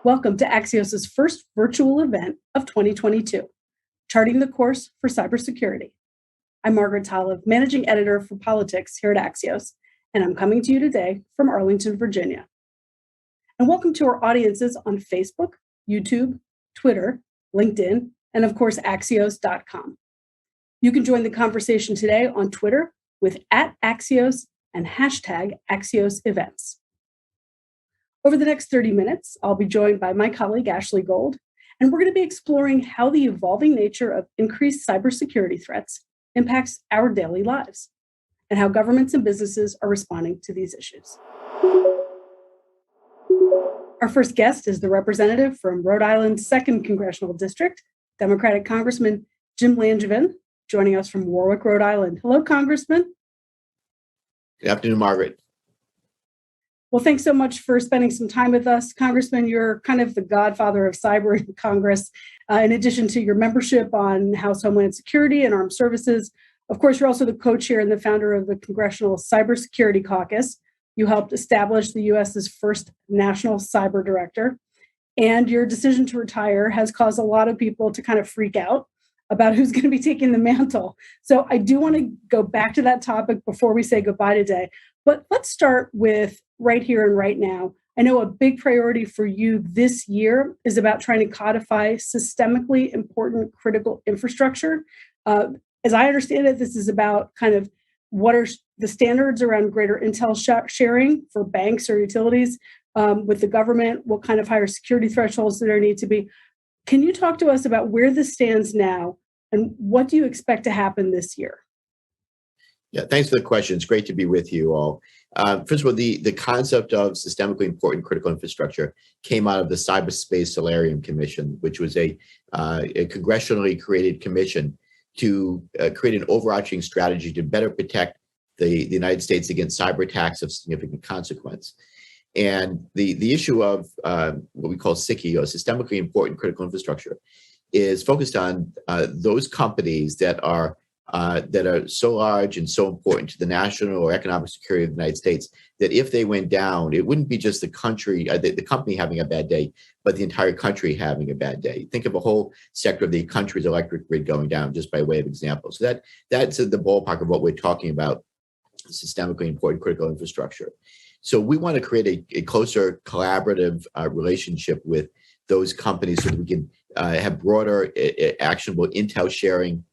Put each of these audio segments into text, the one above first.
Welcome to Axios' first virtual event of 2022, Charting the Course for Cybersecurity. I'm Margaret Talev, Managing Editor for Politics here at Axios, and I'm coming to you today from Arlington, Virginia. And welcome to our audiences on Facebook, YouTube, Twitter, LinkedIn, and of course, Axios.com. You can join the conversation today on Twitter with @Axios and #AxiosEvents. Over the next 30 minutes, I'll be joined by my colleague, Ashley Gold, and we're going to be exploring how the evolving nature of increased cybersecurity threats impacts our daily lives and how governments and businesses are responding to these issues. Our first guest is the representative from Rhode Island's 2nd Congressional District, Democratic Congressman Jim Langevin, joining us from Warwick, Rhode Island. Hello, Congressman. Good afternoon, Margaret. Well, thanks so much for spending some time with us. Congressman, you're kind of the godfather of cyber in Congress. In addition to your membership on House Homeland Security and Armed Services, of course, you're also the co-chair and the founder of the Congressional Cybersecurity Caucus. You helped establish the U.S.'s first national cyber director. And your decision to retire has caused a lot of people to kind of freak out about who's going to be taking the mantle. So I do want to go back to that topic before we say goodbye today. But let's start with right here and right now. I know a big priority for you this year is about trying to codify systemically important critical infrastructure. As I understand it, this is about kind of what are the standards around greater intel sharing for banks or utilities with the government, what kind of higher security thresholds there need to be. Can you talk to us about where this stands now and what do you expect to happen this year? Yeah, thanks for the question. It's great to be with you all. First of all, the concept of systemically important critical infrastructure came out of the Cyberspace Solarium Commission, which was a congressionally created commission to create an overarching strategy to better protect the United States against cyber attacks of significant consequence. And the issue of what we call SICI, or systemically important critical infrastructure, is focused on those companies that are so large and so important to the national or economic security of the United States that if they went down, it wouldn't be just the country, the company having a bad day, but the entire country having a bad day. Think of a whole sector of the country's electric grid going down, just by way of example. So that's the ballpark of what we're talking about, systemically important critical infrastructure. So we want to create a closer collaborative relationship with those companies so that we can have broader actionable intel sharing,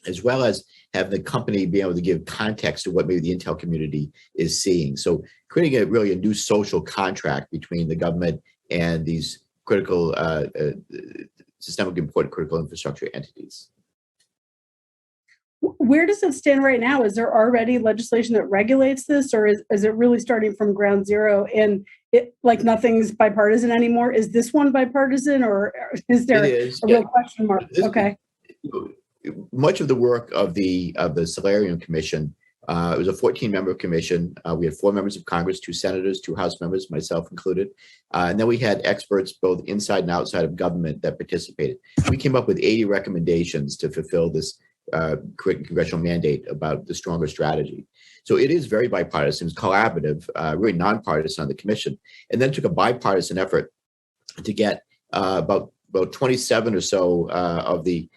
as well as have the company be able to give context to what maybe the intel community is seeing. So creating a new social contract between the government and these critical, systemically important critical infrastructure entities. Where does it stand right now? Is there already legislation that regulates this, or is it really starting from ground zero and it like nothing's bipartisan anymore? Is this one bipartisan, or is there a real question mark? Okay. Much of the work of the Solarium Commission, it was a 14-member commission. We had 4 members of Congress, 2 senators, 2 House members, myself included. And then we had experts both inside and outside of government that participated. We came up with 80 recommendations to fulfill this congressional mandate about the stronger strategy. So it is very bipartisan, it's collaborative, really nonpartisan on the commission. And then took a bipartisan effort to get about 27 or so of the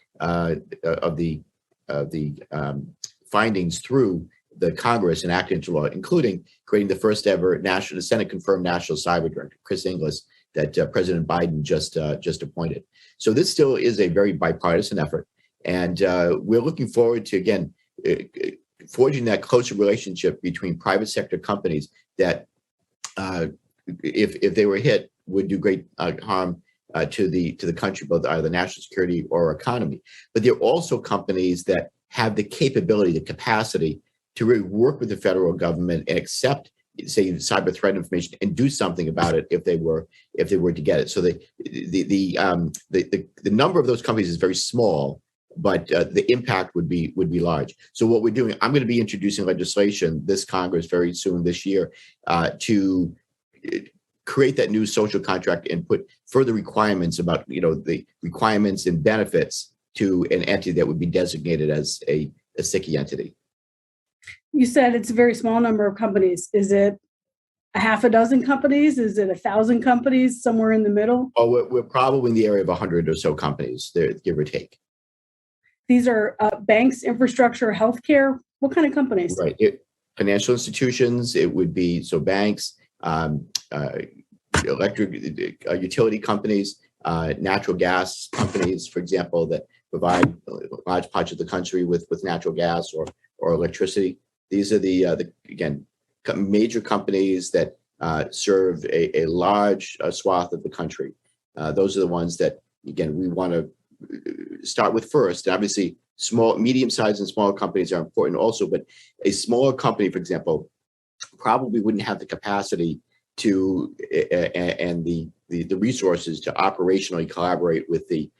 findings through the Congress and acted into law, including creating the first ever Senate confirmed national cyber director, Chris Inglis, that President Biden just appointed. So this still is a very bipartisan effort, and we're looking forward to again forging that closer relationship between private sector companies that, if they were hit, would do great harm to the country, both either national security or economy. But there are also companies that have the capability, the capacity to really work with the federal government and accept, say, cyber threat information and do something about it if they were to get it. So the number of those companies is very small, but the impact would be large. So what we're doing, I'm going to be introducing legislation this Congress very soon this year to create that new social contract and put further requirements about, the requirements and benefits to an entity that would be designated as a SICI entity. You said it's a very small number of companies. Is it a half a dozen companies? Is it 1,000 companies, somewhere in the middle? Oh, we're probably in the area of 100 or so companies, there, give or take. These are banks, infrastructure, healthcare. What kind of companies? Right. Financial institutions, it would be so banks, electric utility companies, natural gas companies, for example, that provide large parts of the country with natural gas or electricity. These are the again, major companies that serve a large swath of the country. Those are the ones that, again, we want to start with first. And obviously, small, medium-sized and smaller companies are important also, but a smaller company, for example, probably wouldn't have the capacity to and the resources to operationally collaborate with the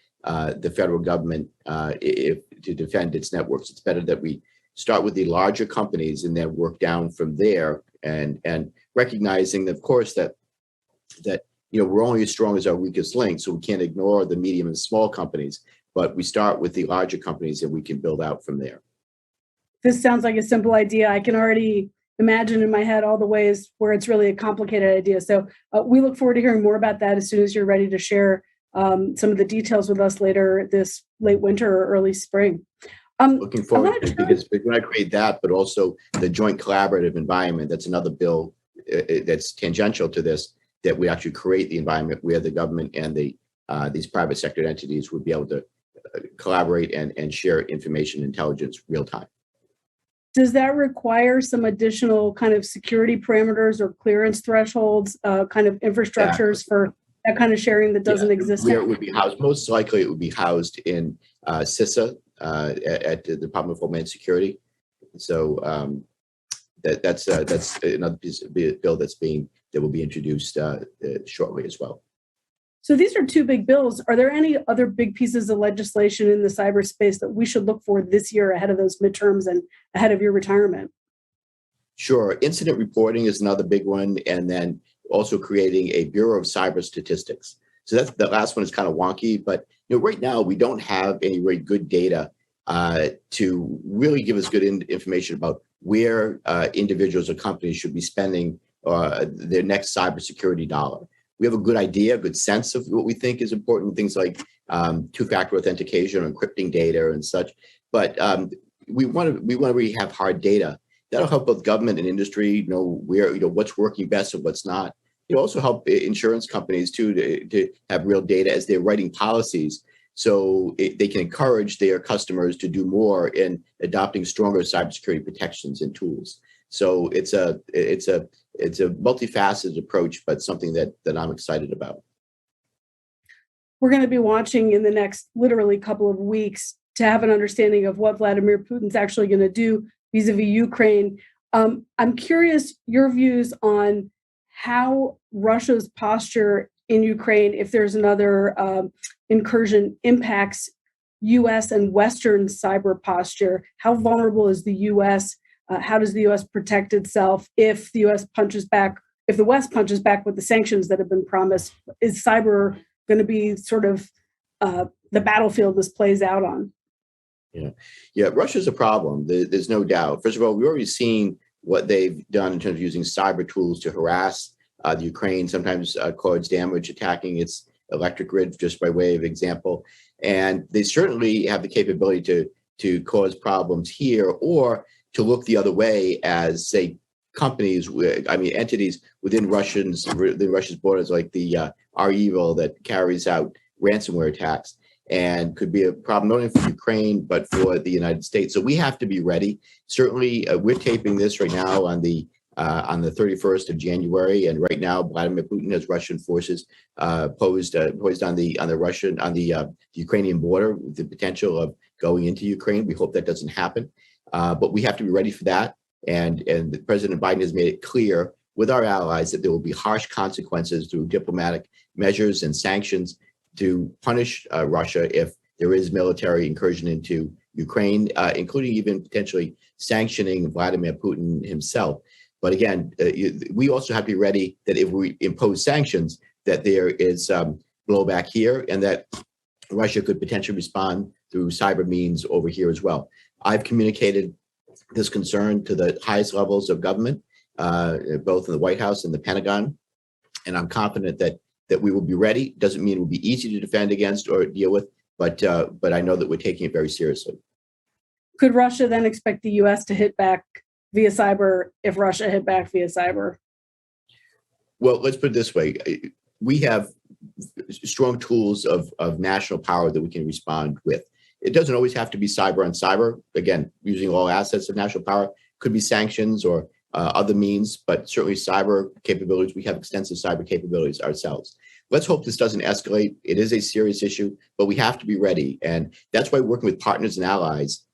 federal government to defend its networks. It's better that we start with the larger companies and then work down from there, and recognizing, of course, that we're only as strong as our weakest link, so we can't ignore the medium and small companies, but we start with the larger companies and we can build out from there. This sounds like a simple idea. I can already imagine in my head all the ways where it's really a complicated idea. So we look forward to hearing more about that as soon as you're ready to share some of the details with us later this late winter or early spring. Looking forward to it, because we're going to create that, but also the joint collaborative environment. That's another bill that's tangential to this, that we actually create the environment where the government and these private sector entities would be able to collaborate and share information intelligence real time. Does that require some additional kind of security parameters or clearance thresholds, kind of infrastructures for that kind of sharing that doesn't exist? Where it would be housed, most likely it would be housed in CISA at the Department of Homeland Security. So that's another piece of bill that will be introduced shortly as well. So these are two big bills. Are there any other big pieces of legislation in the cyberspace that we should look for this year ahead of those midterms and ahead of your retirement? Sure. Incident reporting is another big one, and then also creating a Bureau of Cyber Statistics. So that's the last one is kind of wonky, but right now we don't have any very good data to really give us good information about where individuals or companies should be spending their next cybersecurity dollar. We have a good idea, a good sense of what we think is important, things like two-factor authentication or encrypting data and such. But we want to really have hard data. That'll help both government and industry know where, what's working best and what's not. It'll also help insurance companies too to have real data as they're writing policies, so they can encourage their customers to do more in adopting stronger cybersecurity protections and tools. So it's a multifaceted approach, but something that I'm excited about. We're going to be watching in the next literally couple of weeks to have an understanding of what Vladimir Putin's actually going to do vis-a-vis Ukraine. I'm curious your views on how Russia's posture in Ukraine, if there's another incursion, impacts U.S. and Western cyber posture. How vulnerable is the U.S.? How does the U.S. protect itself if the U.S. punches back? If the West punches back with the sanctions that have been promised, is cyber going to be sort of the battlefield this plays out on? Yeah. Russia's a problem. There's no doubt. First of all, we've already seen what they've done in terms of using cyber tools to harass the Ukraine, sometimes cause damage, attacking its electric grid, just by way of example. And they certainly have the capability to cause problems here, or to look the other way as, say, entities within Russia's borders, like the REvil that carries out ransomware attacks, and could be a problem not only for Ukraine but for the United States. So we have to be ready. Certainly, we're taping this right now on the 31st of January, and right now Vladimir Putin has Russian forces posed on the Ukrainian border, with the potential of going into Ukraine. We hope that doesn't happen, but we have to be ready for that. And President Biden has made it clear with our allies that there will be harsh consequences through diplomatic measures and sanctions to punish Russia if there is military incursion into Ukraine, including even potentially sanctioning Vladimir Putin himself. But again, we also have to be ready that if we impose sanctions, that there is blowback here, and that Russia could potentially respond through cyber means over here as well. I've communicated this concern to the highest levels of government, both in the White House and the Pentagon. And I'm confident that we will be ready. Doesn't mean it will be easy to defend against or deal with, but I know that we're taking it very seriously. Could Russia then expect the U.S. to hit back via cyber if Russia hit back via cyber? Well, let's put it this way. We have strong tools of national power that we can respond with. It doesn't always have to be cyber on cyber. Again, using all assets of national power. Could be sanctions or other means, but certainly cyber capabilities. We have extensive cyber capabilities ourselves. Let's hope this doesn't escalate. It is a serious issue, but we have to be ready. And that's why working with partners and allies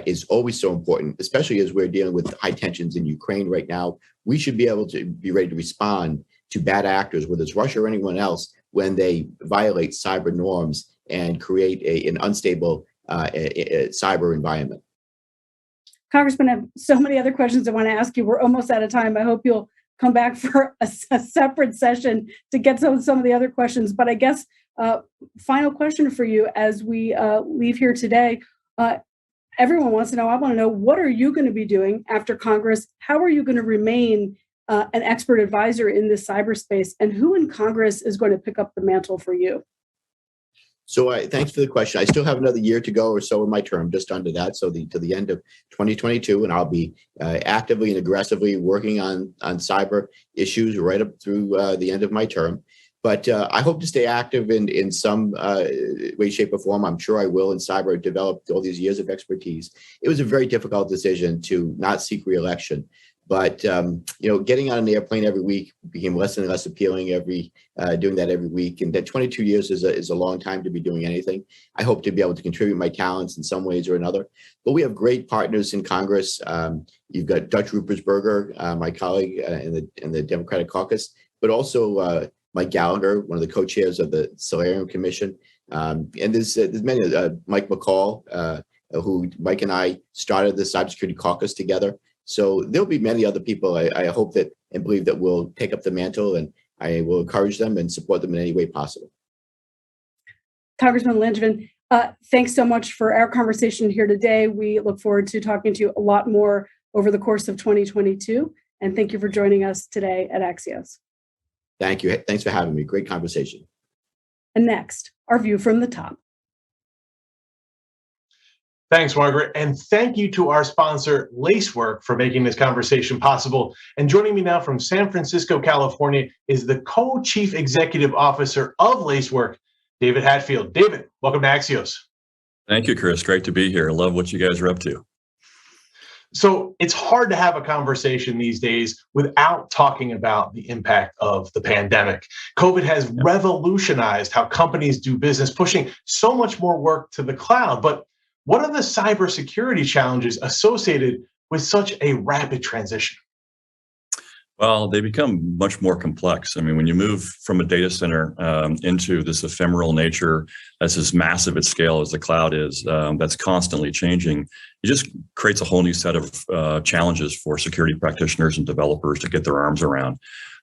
is always so important, especially as we're dealing with high tensions in Ukraine right now. We should be able to be ready to respond to bad actors, whether it's Russia or anyone else, when they violate cyber norms and create an unstable cyber environment. Congressman, I have so many other questions I want to ask you. We're almost out of time. I hope you'll come back for a separate session to get some of the other questions. But I guess final question for you as we leave here today. Everyone wants to know, I want to know, what are you going to be doing after Congress? How are you going to remain an expert advisor in this cyberspace? And who in Congress is going to pick up the mantle for you? So thanks for the question. I still have another year to go or so in my term, just under that. So to the end of 2022, and I'll be actively and aggressively working on cyber issues right up through the end of my term. But I hope to stay active in some way, shape, or form. I'm sure I will in cyber. I've developed all these years of expertise. It was a very difficult decision to not seek re-election. But getting on an airplane every week became less and less appealing. Doing that every week, and that 22 years is a long time to be doing anything. I hope to be able to contribute my talents in some ways or another. But we have great partners in Congress. You've got Dutch Ruppersberger, my colleague in the Democratic Caucus, but also Mike Gallagher, one of the co-chairs of the Solarium Commission, and there's many. Mike McCall, who Mike and I started the Cybersecurity Caucus together. So there'll be many other people. I hope that and believe that will take up the mantle, and I will encourage them and support them in any way possible. Congressman Langevin, thanks so much for our conversation here today. We look forward to talking to you a lot more over the course of 2022. And thank you for joining us today at Axios. Thank you. Thanks for having me. Great conversation. And next, our view from the top. Thanks, Margaret. And thank you to our sponsor, Lacework, for making this conversation possible. And joining me now from San Francisco, California, is the co-chief executive officer of Lacework, David Hatfield. David, welcome to Axios. Thank you, Chris. Great to be here. I love what you guys are up to. So it's hard to have a conversation these days without talking about the impact of the pandemic. COVID has revolutionized how companies do business, pushing so much more work to the cloud. But what are the cybersecurity challenges associated with such a rapid transition? Well, they become much more complex. I mean, when you move from a data center into this ephemeral nature that's as massive at scale as the cloud is, that's constantly changing, it just creates a whole new set of challenges for security practitioners and developers to get their arms around.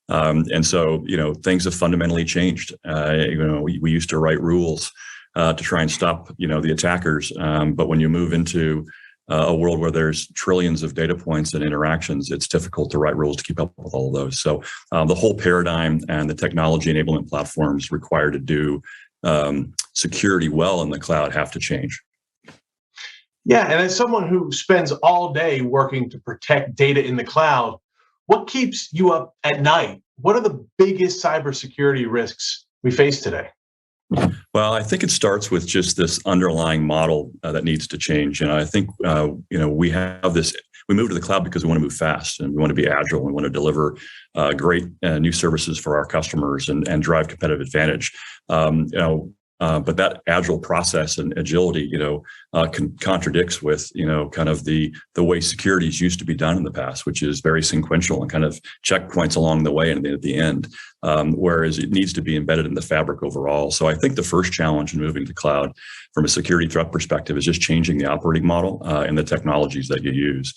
And so, things have fundamentally changed. We used to write rules to try and stop, the attackers. But when you move into a world where there's trillions of data points and interactions, it's difficult to write rules to keep up with all of those. So the whole paradigm and the technology enablement platforms required to do security well in the cloud have to change. Yeah, and as someone who spends all day working to protect data in the cloud, what keeps you up at night? What are the biggest cybersecurity risks we face today? Well, I think it starts with just this underlying model that needs to change. And I think, we have this, we move to the cloud because we want to move fast and we want to be agile. We want to deliver great new services for our customers and drive competitive advantage. But that agile process and agility, contradicts with, kind of the way securities used to be done in the past, which is very sequential and kind of checkpoints along the way and at the end, whereas it needs to be embedded in the fabric overall. So I think the first challenge in moving to cloud from a security threat perspective is just changing the operating model and the technologies that you use.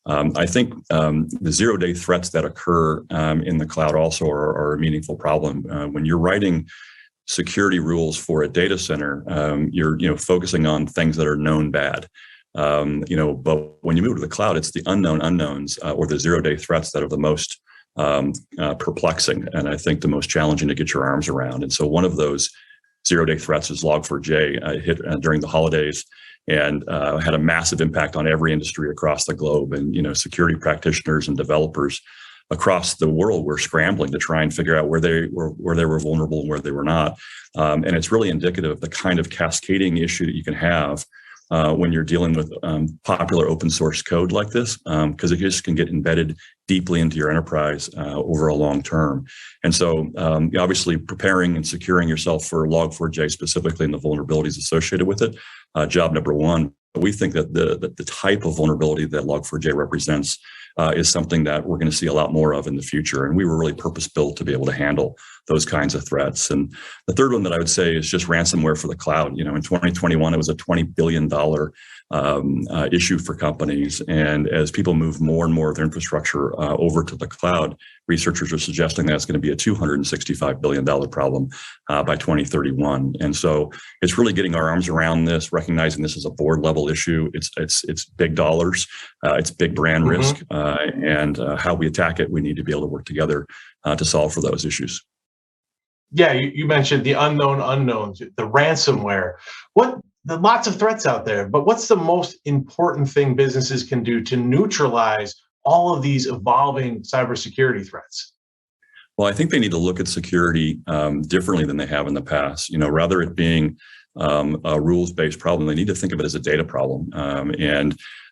I think the zero-day threats that occur in the cloud also are a meaningful problem. When you're writing security rules for a data center, you're focusing on things that are known bad. But when you move to the cloud, it's the unknown unknowns or the zero-day threats that are the most perplexing, and I think the most challenging to get your arms around. And so one of those zero-day threats is Log4j. Hit during the holidays and had a massive impact on every industry across the globe. And security practitioners and developers across the world were scrambling to try and figure out where they were vulnerable and where they were not. And it's really indicative of the kind of cascading issue that you can have when you're dealing with popular open source code like this, because it just can get embedded deeply into your enterprise over a long term. And so obviously preparing and securing yourself for Log4j specifically and the vulnerabilities associated with it, job number one. We think that the type of vulnerability that Log4j represents is something that we're going to see a lot more of in the future. And we were really purpose-built to be able to handle those kinds of threats. And the third one that I would say is just ransomware for the cloud. In 2021, it was a $20 billion issue for companies. And as people move more and more of their infrastructure over to the cloud, researchers are suggesting that's going to be a $265 billion problem by 2031. And so it's really getting our arms around this, recognizing this is a board level issue. It's big dollars, it's big brand risk, and how we attack it, we need to be able to work together to solve for those issues. Yeah, you mentioned the unknown unknowns, the ransomware. Lots of threats out there, but what's the most important thing businesses can do to neutralize all of these evolving cybersecurity threats? Well, I think they need to look at security differently than they have in the past. Rather it being a rules-based problem, they need to think of it as a data problem.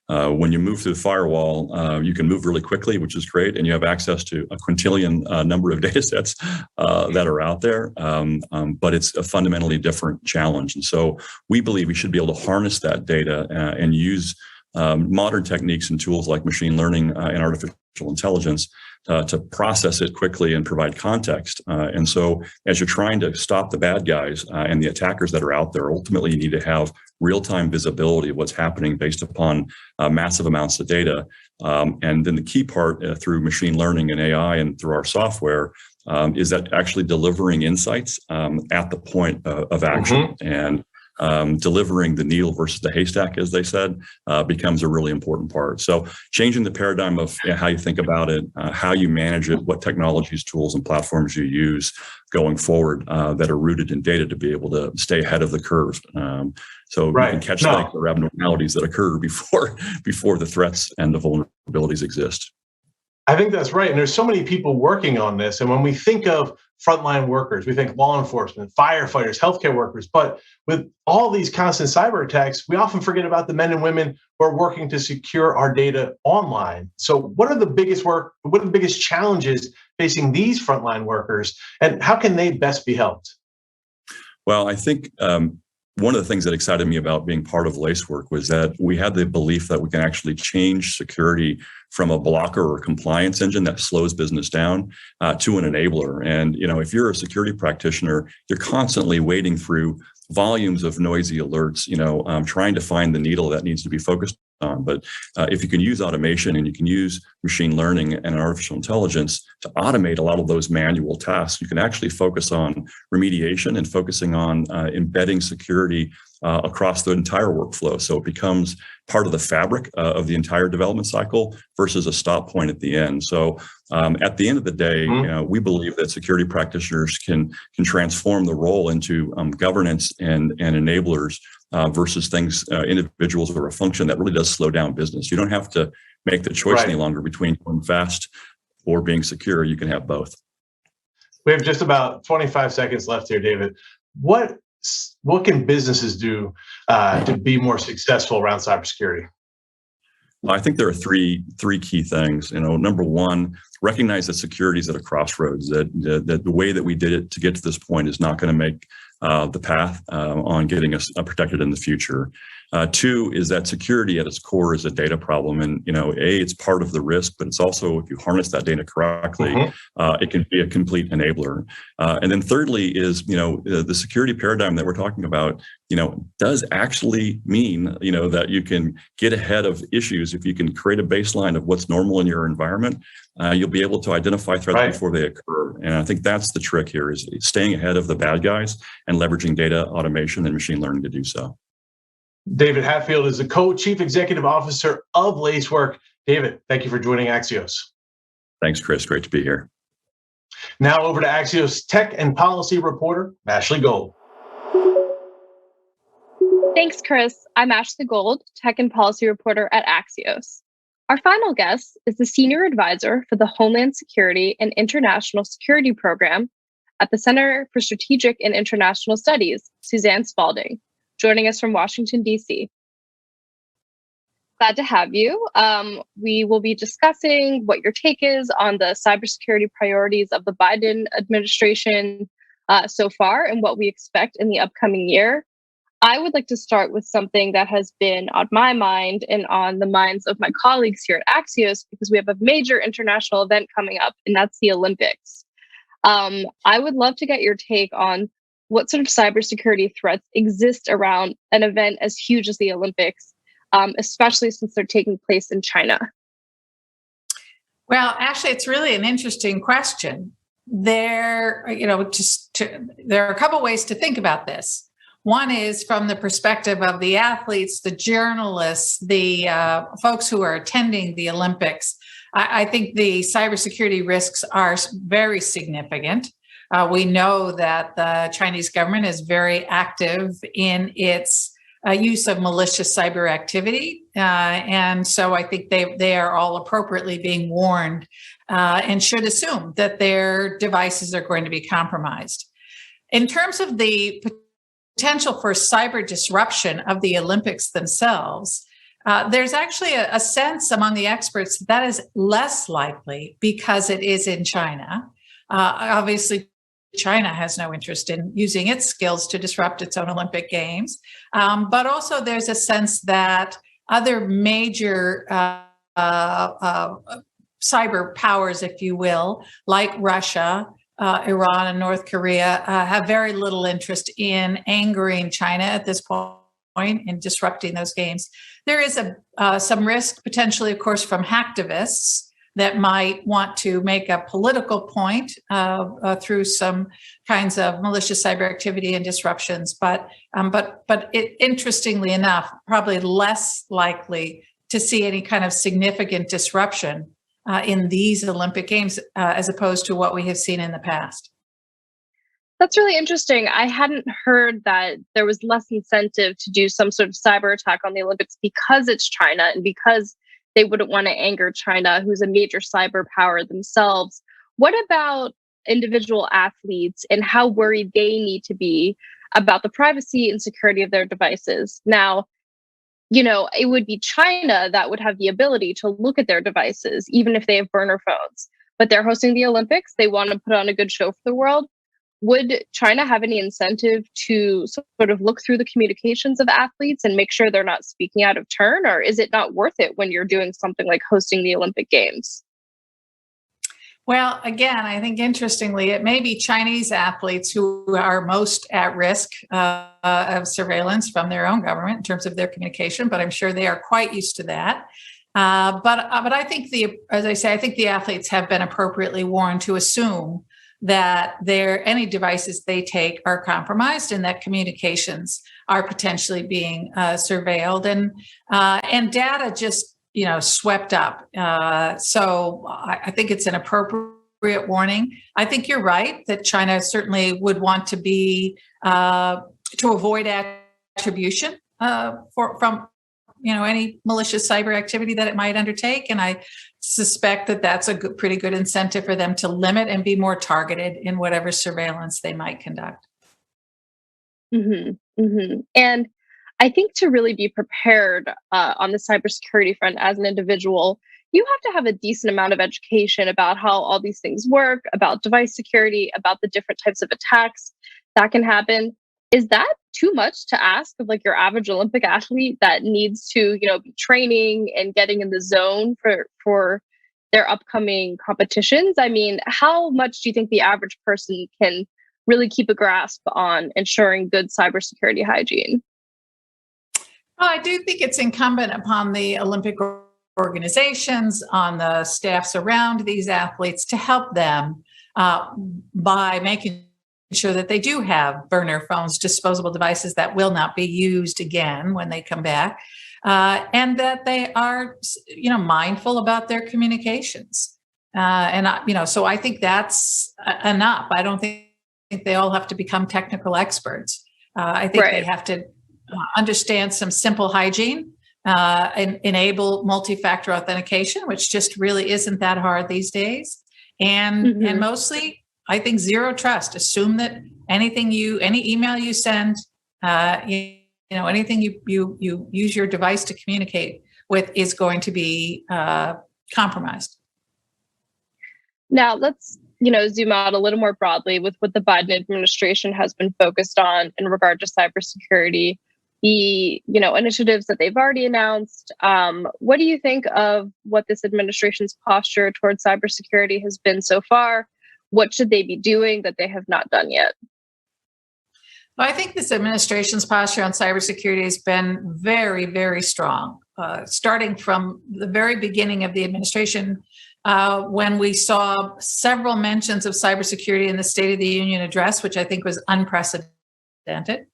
When you move through the firewall, you can move really quickly, which is great, and you have access to a quintillion number of data sets that are out there, but it's a fundamentally different challenge. And so we believe we should be able to harness that data and use modern techniques and tools like machine learning and artificial intelligence to process it quickly and provide context. And so as you're trying to stop the bad guys and the attackers that are out there, ultimately you need to have real-time visibility of what's happening based upon massive amounts of data. And then the key part through machine learning and AI and through our software is that actually delivering insights at the point of action. And delivering the needle versus the haystack, as they said, becomes a really important part. So changing the paradigm of how you think about it, how you manage it, what technologies, tools, and platforms you use going forward that are rooted in data to be able to stay ahead of the curve. So you can catch the abnormalities that occur before the threats and the vulnerabilities exist. I think that's right. And there's so many people working on this. And when we think of frontline workers, we think law enforcement, firefighters, healthcare workers. But with all these constant cyber attacks, we often forget about the men and women who are working to secure our data online. So what are the biggest challenges facing these frontline workers, and how can they best be helped? Well, I think one of the things that excited me about being part of Lacework was that we had the belief that we can actually change security from a blocker or a compliance engine that slows business down to an enabler. And, if you're a security practitioner, you're constantly wading through volumes of noisy alerts, trying to find the needle that needs to be focused on. But if you can use automation and you can use machine learning and artificial intelligence to automate a lot of those manual tasks, you can actually focus on remediation and focusing on embedding security across the entire workflow. So it becomes part of the fabric of the entire development cycle versus a stop point at the end. So at the end of the day, we believe that security practitioners can transform the role into governance and enablers versus individuals or a function that really does slow down business. You don't have to make the choice any longer between going fast or being secure. You can have both. We have just about 25 seconds left here, David. What can businesses do to be more successful around cybersecurity? Well, I think there are three key things. Number one, recognize that security is at a crossroads. That the way that we did it to get to this point is not going to make the path on getting us protected in the future. Two is that security at its core is a data problem, and it's part of the risk, but it's also, if you harness that data correctly, it can be a complete enabler. And then thirdly is the security paradigm that we're talking about does actually mean that you can get ahead of issues. If you can create a baseline of what's normal in your environment, you'll be able to identify threats before they occur. And I think that's the trick here, is staying ahead of the bad guys and leveraging data, automation, and machine learning to do so. David Hatfield is the co-chief executive officer of Lacework. David, thank you for joining Axios. Thanks, Chris. Great to be here. Now over to Axios tech and policy reporter, Ashley Gold. Thanks, Chris. I'm Ashley Gold, tech and policy reporter at Axios. Our final guest is the senior advisor for the Homeland Security and International Security Program at the Center for Strategic and International Studies, Suzanne Spaulding, joining us from Washington, D.C. Glad to have you. We will be discussing what your take is on the cybersecurity priorities of the Biden administration so far and what we expect in the upcoming year. I would like to start with something that has been on my mind and on the minds of my colleagues here at Axios, because we have a major international event coming up, and that's the Olympics. I would love to get your take on what sort of cybersecurity threats exist around an event as huge as the Olympics, especially since they're taking place in China. Well, actually, it's really an interesting question. There are a couple ways to think about this. One is from the perspective of the athletes, the journalists, the folks who are attending the Olympics. I think the cybersecurity risks are very significant. We know that the Chinese government is very active in its use of malicious cyber activity. And so I think they are all appropriately being warned and should assume that their devices are going to be compromised. In terms of the potential for cyber disruption of the Olympics themselves, there's actually a sense among the experts that is less likely because it is in China. Obviously, China has no interest in using its skills to disrupt its own Olympic Games. But also there's a sense that other major cyber powers, if you will, like Russia, Iran and North Korea, have very little interest in angering China at this point in disrupting those games. There is some risk potentially, of course, from hacktivists that might want to make a political point through some kinds of malicious cyber activity and disruptions. But interestingly enough, probably less likely to see any kind of significant disruption in these Olympic Games as opposed to what we have seen in the past. That's really interesting. I hadn't heard that there was less incentive to do some sort of cyber attack on the Olympics because it's China and because they wouldn't want to anger China, who's a major cyber power themselves. What about individual athletes and how worried they need to be about the privacy and security of their devices? Now, it would be China that would have the ability to look at their devices, even if they have burner phones. But they're hosting the Olympics. They want to put on a good show for the world. Would China have any incentive to sort of look through the communications of athletes and make sure they're not speaking out of turn? Or is it not worth it when you're doing something like hosting the Olympic Games? Well, again, I think interestingly, it may be Chinese athletes who are most at risk of surveillance from their own government in terms of their communication, but I'm sure they are quite used to that. But I think I think the athletes have been appropriately warned to assume that any devices they take are compromised and that communications are potentially being surveilled and data just swept up. So I think it's an appropriate warning. I think you're right that China certainly would want to be to avoid attribution from any malicious cyber activity that it might undertake. And I suspect that that's a pretty good incentive for them to limit and be more targeted in whatever surveillance they might conduct. Mm-hmm, mm-hmm. And I think to really be prepared on the cybersecurity front as an individual, you have to have a decent amount of education about how all these things work, about device security, about the different types of attacks that can happen. Is that too much to ask of your average Olympic athlete that needs to, be training and getting in the zone for their upcoming competitions? I mean, how much do you think the average person can really keep a grasp on ensuring good cybersecurity hygiene? Well, I do think it's incumbent upon the Olympic organizations, on the staffs around these athletes to help them by making ensure that they do have burner phones, disposable devices that will not be used again when they come back, and that they are, mindful about their communications. So I think that's enough. I don't think they all have to become technical experts. I think they have to understand some simple hygiene, and enable multi-factor authentication, which just really isn't that hard these days. And mostly, I think zero trust. Assume that any email you send, anything you use your device to communicate with is going to be compromised. Now let's zoom out a little more broadly with what the Biden administration has been focused on in regard to cybersecurity. The initiatives that they've already announced. What do you think of what this administration's posture towards cybersecurity has been so far? What should they be doing that they have not done yet? Well, I think this administration's posture on cybersecurity has been very, very strong, starting from the very beginning of the administration, when we saw several mentions of cybersecurity in the State of the Union address, which I think was unprecedented.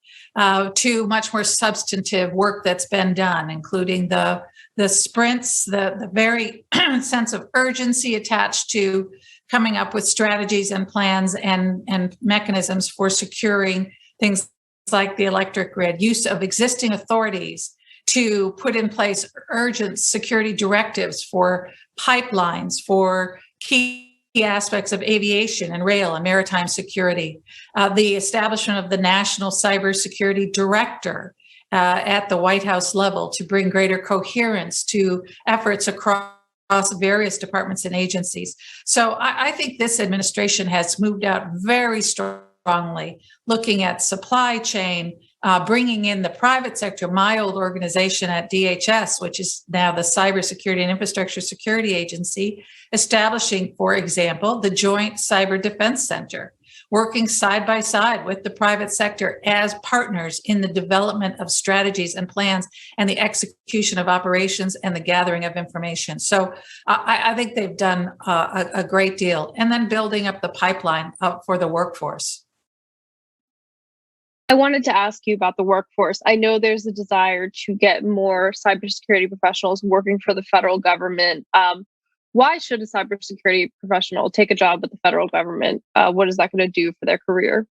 To much more substantive work that's been done, including the sprints, the very sense of urgency attached to coming up with strategies and plans and mechanisms for securing things like the electric grid, use of existing authorities to put in place urgent security directives for pipelines, for key aspects of aviation and rail and maritime security, the establishment of the National Cybersecurity Director at the White House level to bring greater coherence to efforts across various departments and agencies. So I think this administration has moved out very strongly, looking at supply chain, bringing in the private sector. My old organization at DHS, which is now the Cybersecurity and Infrastructure Security Agency, establishing, for example, the Joint Cyber Defense Center, working side by side with the private sector as partners in the development of strategies and plans and the execution of operations and the gathering of information. So I think they've done a great deal. And then building up the pipeline for the workforce. I wanted to ask you about the workforce. I know there's a desire to get more cybersecurity professionals working for the federal government. Why should a cybersecurity professional take a job with the federal government? What is that going to do for their career?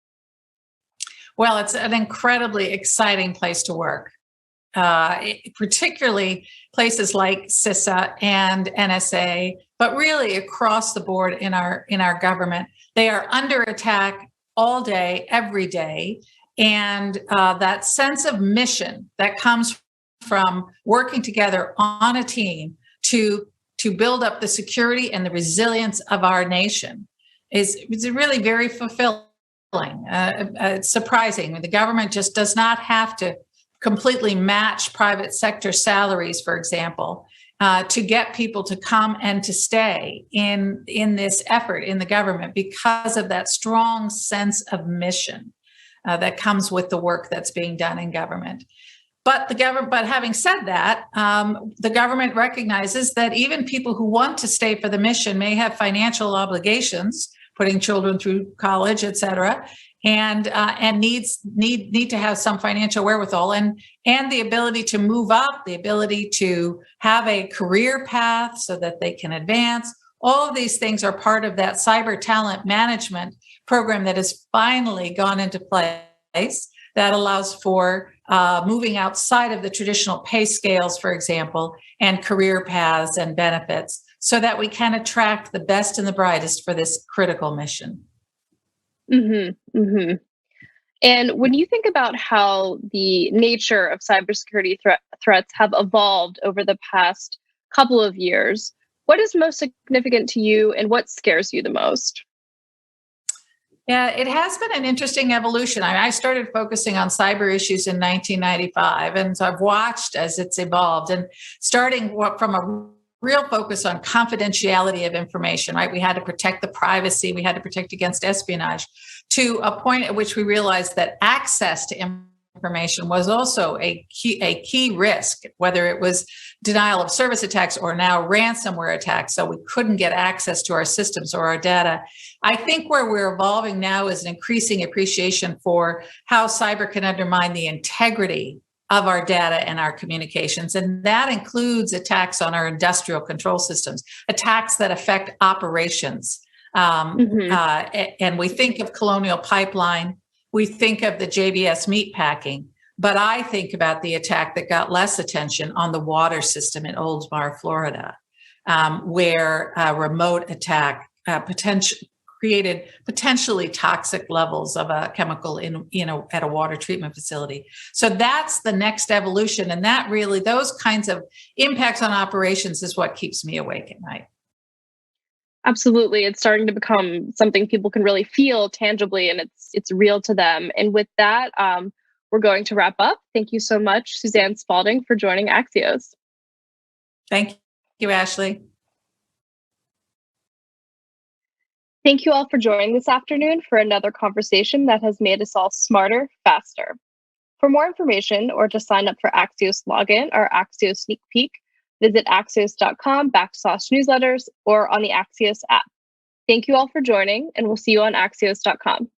Well, it's an incredibly exciting place to work, particularly places like CISA and NSA, but really across the board in our government. They are under attack all day, every day. And that sense of mission that comes from working together on a team to build up the security and the resilience of our nation is really very fulfilling. It's surprising. The government just does not have to completely match private sector salaries, for example, to get people to come and to stay in this effort in the government because of that strong sense of mission that comes with the work that's being done in government. But having said that, the government recognizes that even people who want to stay for the mission may have financial obligations, putting children through college, et cetera, and need to have some financial wherewithal and the ability to move up, the ability to have a career path so that they can advance. All of these things are part of that cyber talent management program that has finally gone into place that allows for moving outside of the traditional pay scales, for example, and career paths and benefits so that we can attract the best and the brightest for this critical mission. Mm-hmm, mm-hmm. And when you think about how the nature of cybersecurity threats have evolved over the past couple of years, what is most significant to you and what scares you the most? Yeah, it has been an interesting evolution. I started focusing on cyber issues in 1995, and so I've watched as it's evolved, and starting from a real focus on confidentiality of information, right? We had to protect the privacy, we had to protect against espionage, to a point at which we realized that access to information was also a key risk, whether it was denial of service attacks or now ransomware attacks. So we couldn't get access to our systems or our data. I think where we're evolving now is an increasing appreciation for how cyber can undermine the integrity of our data and our communications. And that includes attacks on our industrial control systems, attacks that affect operations. And we think of Colonial Pipeline, we think of the JBS meatpacking, but I think about the attack that got less attention on the water system in Oldsmar, Florida, where a remote attack created potentially toxic levels of a chemical at a water treatment facility. So that's the next evolution. And that really, those kinds of impacts on operations is what keeps me awake at night. Absolutely. It's starting to become something people can really feel tangibly, and it's real to them. And with that, we're going to wrap up. Thank you so much, Suzanne Spaulding, for joining Axios. Thank you, Ashley. Thank you all for joining this afternoon for another conversation that has made us all smarter, faster. For more information or to sign up for Axios Login or Axios Sneak Peek, visit axios.com/newsletters or on the Axios app. Thank you all for joining, and we'll see you on axios.com.